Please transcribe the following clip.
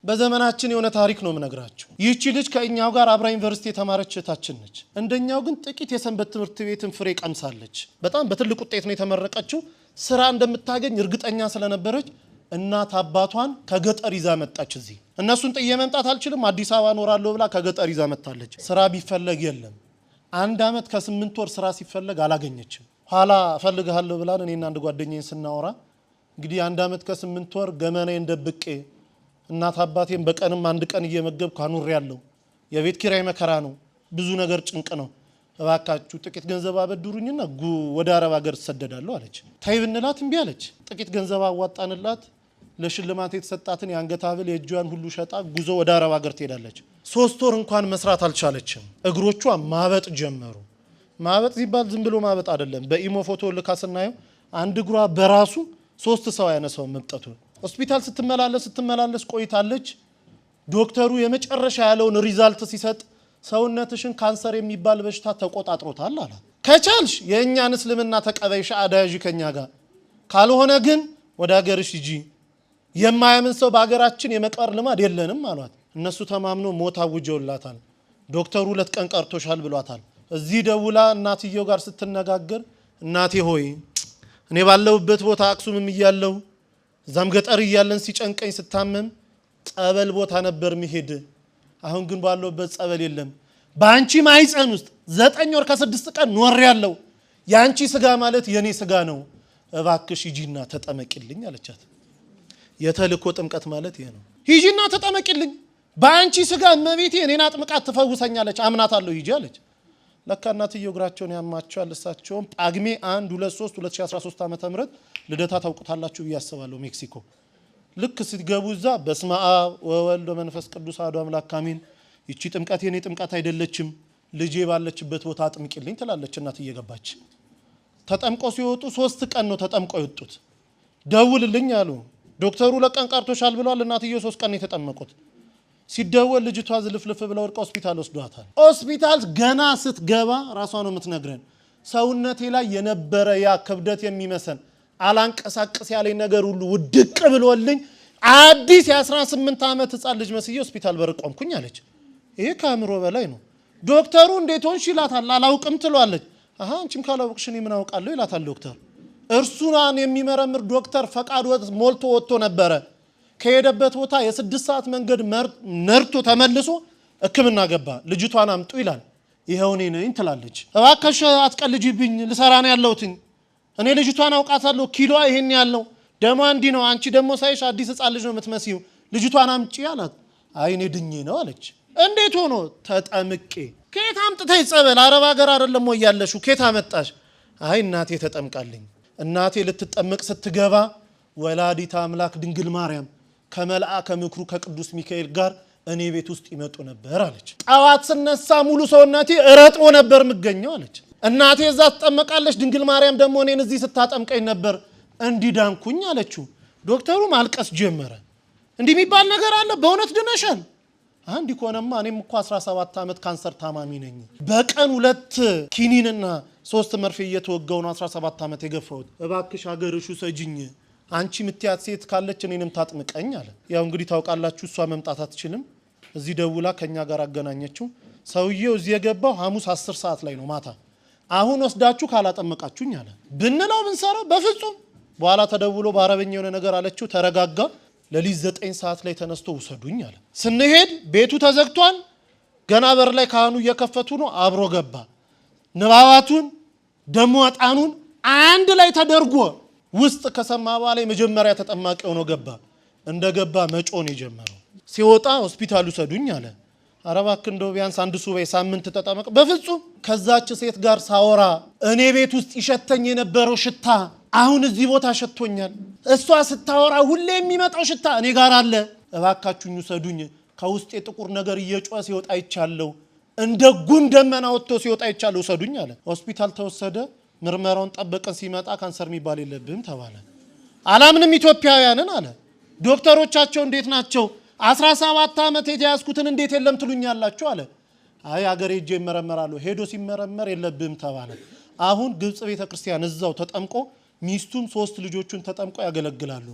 በዘመናችን የሆነ ታሪክ ነው ምነግራችሁ። ይህች ልጅ ከእኛው ጋር አብራ ዩኒቨርሲቲ የተማረች እህታችን ነች። እንደኛው ግን ጥቂት የሰንበት ትምህርት ቤትን ፍሬ ቀምሳለች። በጣም በትልቅ ውጤት ነው የተመረቀችው። ስራ እንደምታገኝ እርግጠኛ ስለነበረች እናት አባቷን ከገጠር ይዛ መጣች። እዚህ እነሱን ጥዬ መምጣት አልችልም አዲስ አበባ ኖራለሁ ብላ ከገጠር ይዛ መጣለች። ስራ ቢፈለግ የለም። 1 አመት ከ8 ወር ስራ ሲፈለግ አላገኘችም። ኋላ እፈልግሃለሁ ብላን እኔና አንድ ጓደኛዬን ስናወራ እንግዲህ 1 አመት ከ8 ወር ገመናዬን ደብቄ እናት አባቴን በቀንም 1 ቀን እየመገብኩ አኑሬያለሁ። የቤት ኪራይ መከራ ነው፣ ብዙ ነገር ጭንቅ ነው። እባካችሁ ጥቂት ገንዘብ አበድሩኝና ወደ አረብ ሀገር ተሰደዳለሁ አለች። ታይ ብንላት እምቢ አለች። ጥቂት ገንዘብ አዋጣንላት። ለሽልማት የተሰጣትን የአንገት ሐብል የእጇን ሁሉ ሸጣ ጉዞ ወደ አረብ ሀገር ትሄዳለች። 3 ወር እንኳን መስራት አልቻለችም። እግሮቿ ማበጥ ጀመሩ። ማበጥ ሲባል ዝም ብሎ ማበጥ አይደለም። በኢሞ ፎቶ ልካ ስናየው አንድ እግሯ በራሱ 3 ሰው ያነሳው መምጠቱ። ሆስፒታል ስትመላለስ ቆይታለች። ዶክተሩ የመጨረሻ ያለውን ሪዛልት ሲሰጥ ሰውነትሽን ካንሰር የሚባል በሽታ ተቆጣጥሮታል አለ። ከቻልሽ የእኛን እስልምና ተቀበይሽ አዳያጂ ከኛ ጋር ካልሆነ ግን ወደ ሀገርሽ ሂጂ። የማያምን ሰው በሀገራችን የመቀር ልማድ የለንም አሏት። እነሱ ተማምኖ ሞት አውጀውላታል። ዶክተሩ 2 ቀን ቀርቶሻል ብሏታል። እዚህ ደውላ እናትየው ጋር ስትነጋገር እናቴ ሆይ እኔ ባለውበት ቦታ አክሱምም እያለው እዛም ገጠር እያለን ሲጨንቀኝ ስታመም ጸበል ቦታ ነበር መሄድ። አሁን ግን ባለውበት ጸበል የለም። በአንቺ ማይፀን ውስጥ 9 ወር ከ6 ቀን ኖር ያለው ያንቺ ስጋ ማለት የኔ ስጋ ነው። እባክሽ ሂጂና ተጠመቂልኝ አለቻት። የተልኮ ጥምቀት ማለት ይሄ ነው። ሂጂና ተጠመቂልኝ በአንቺ ስጋ እመቤቴ እኔን አጥምቃት ትፈውሰኛለች አምናታለሁ ሂጂ አለች። ለካ እናትየው እግራቸውን ያማቸዋል። እሳቸውም ጳጉሜ 1 2 3 2013 ዓመተ ምህረት ልደታ ታውቁታላችሁ ብዬ አስባለሁ ሜክሲኮ። ልክ ስትገቡ እዛ በስመ አብ ወወልድ ወመንፈስ ቅዱስ አሐዱ አምላክ አሜን። ይቺ ጥምቀት የኔ ጥምቀት አይደለችም ልጄ ባለችበት ቦታ አጥምቂልኝ ትላለች እናት እየገባች። ተጠምቆ ሲወጡ 3 ቀን ነው ተጠምቆ የወጡት። ደውልልኝ አሉ ዶክተሩ 2 ቀን ቀርቶሻል ብለዋል። እናትየው 3 ቀን የተጠመቁት። ሲደወል ልጅቷ ዝልፍልፍ ብለው ወርቀ ሆስፒታል ወስዷታል። ሆስፒታል ገና ስትገባ ራሷ ነው የምትነግረን ሰውነቴ ላይ የነበረ ያ ክብደት የሚመሰን አላንቀሳቀስ ያለኝ ነገር ሁሉ ውድቅ ብሎልኝ አዲስ የ18 ዓመት ህፃን ልጅ መስዬ ሆስፒታል በር ቆምኩኝ አለች። ይሄ ከአእምሮ በላይ ነው። ዶክተሩ እንዴት ሆንሽ ይላታል። አላውቅም ትሏለች። አሃ አንቺም ካላውቅሽ እኔ ምን አውቃለሁ ይላታል ዶክተር። እርሱን የሚመረምር ዶክተር ፈቃድ ሞልቶ ወጥቶ ነበረ። ከሄደበት ቦታ የ6 ሰዓት መንገድ ነርቶ ተመልሶ ህክምና ገባ። ልጅቷን አምጡ ይላል። ይሄው እኔ ነኝ ትላለች። እባክሽ አትቀልጂብኝ ልሰራ ነው ያለሁት። እኔ ልጅቷን አውቃታለሁ ኪሎዋ ይሄን ያለው ደሞ አንዲ ነው። አንቺ ደሞ ሳይሽ አዲስ ህፃን ልጅ ነው የምትመስዩ። ልጅቷን አምጪ አላት። አይ እኔ ድኜ ነው አለች። እንዴት ሆኖ? ተጠምቄ። ከየት አምጥተሽ ጸበል? አረብ ሀገር አይደለም ወይ ያለሽው? ከየት አመጣሽ? አይ እናቴ ተጠምቃልኝ። እናቴ ልትጠመቅ ስትገባ ወላዲተ አምላክ ድንግል ማርያም ከመልአከ ምክሩ ከቅዱስ ሚካኤል ጋር እኔ ቤት ውስጥ ይመጡ ነበር አለች። ጣዋት ስነሳ ሙሉ ሰውነቴ ረጥቦ ነበር ምገኘው አለች። እናቴ እዛ ተጠመቃለች፣ ድንግል ማርያም ደግሞ እኔን እዚህ ስታጠምቀኝ ነበር እንዲዳንኩኝ አለችው። ዶክተሩ ማልቀስ ጀመረ። እንዲህ የሚባል ነገር አለ? በእውነት ድነሻል? አንድ ኮነማ እኔም እኮ 17 ዓመት ካንሰር ታማሚ ነኝ። በቀን 2 ኪኒንና 3 መርፌ እየተወጋው ነው 17 ዓመት የገፋሁት። እባክሽ ሀገርሹ ሰጂኝ አንቺ ምትያት ሴት ካለች እኔንም ታጥምቀኝ አለ። ያው እንግዲህ ታውቃላችሁ እሷ መምጣት አትችልም። እዚህ ደውላ ከኛ ጋር አገናኘችው። ሰውየው እዚህ የገባው ሐሙስ 10 ሰዓት ላይ ነው ማታ። አሁን ወስዳችሁ ካላጠመቃችሁኝ አለ። ብንለው ብንሰራው በፍጹም። በኋላ ተደውሎ በአረበኛ የሆነ ነገር አለችው። ተረጋጋ። ለሊት 9 ሰዓት ላይ ተነስቶ ውሰዱኝ አለ። ስንሄድ ቤቱ ተዘግቷል። ገና በር ላይ ካህኑ እየከፈቱ ነው። አብሮ ገባ። ንባባቱን ደሞ አጣኑን አንድ ላይ ተደርጎ ውስጥ ከሰማ በኋላ የመጀመሪያ ተጠማቂ ሆኖ ገባ። እንደገባ መጮን የጀመረው ሲወጣ ሆስፒታል ውሰዱኝ አለ። አረባክ እንደው ቢያንስ 1 ሱባኤ ሳምንት ተጠመቅ። በፍጹም። ከዛች ሴት ጋር ሳወራ እኔ ቤት ውስጥ ይሸተኝ የነበረው ሽታ አሁን እዚህ ቦታ ሸቶኛል። እሷ ስታወራ ሁሌ የሚመጣው ሽታ እኔ ጋር አለ። እባካችሁኝ ውሰዱኝ። ከውስጥ የጥቁር ነገር እየጮኸ ሲወጣ ይቻለው እንደ ጉም ደመና ወጥቶ ሲወጣ ይቻለው ውሰዱኝ አለ። ሆስፒታል ተወሰደ። ምርመራውን ጠበቀን። ሲመጣ ካንሰር የሚባል የለብህም ተባለ። አላምንም ኢትዮጵያውያንን አለ። ዶክተሮቻቸው እንዴት ናቸው? 17 ዓመት የተያዝኩትን እንዴት የለም ትሉኛላችሁ አለ። አይ አገሬ ሄጄ ይመረመራሉ። ሄዶ ሲመረመር የለብህም ተባለ። አሁን ግብጽ ቤተክርስቲያን እዛው ተጠምቆ ሚስቱም 3 ልጆቹን ተጠምቆ ያገለግላሉ።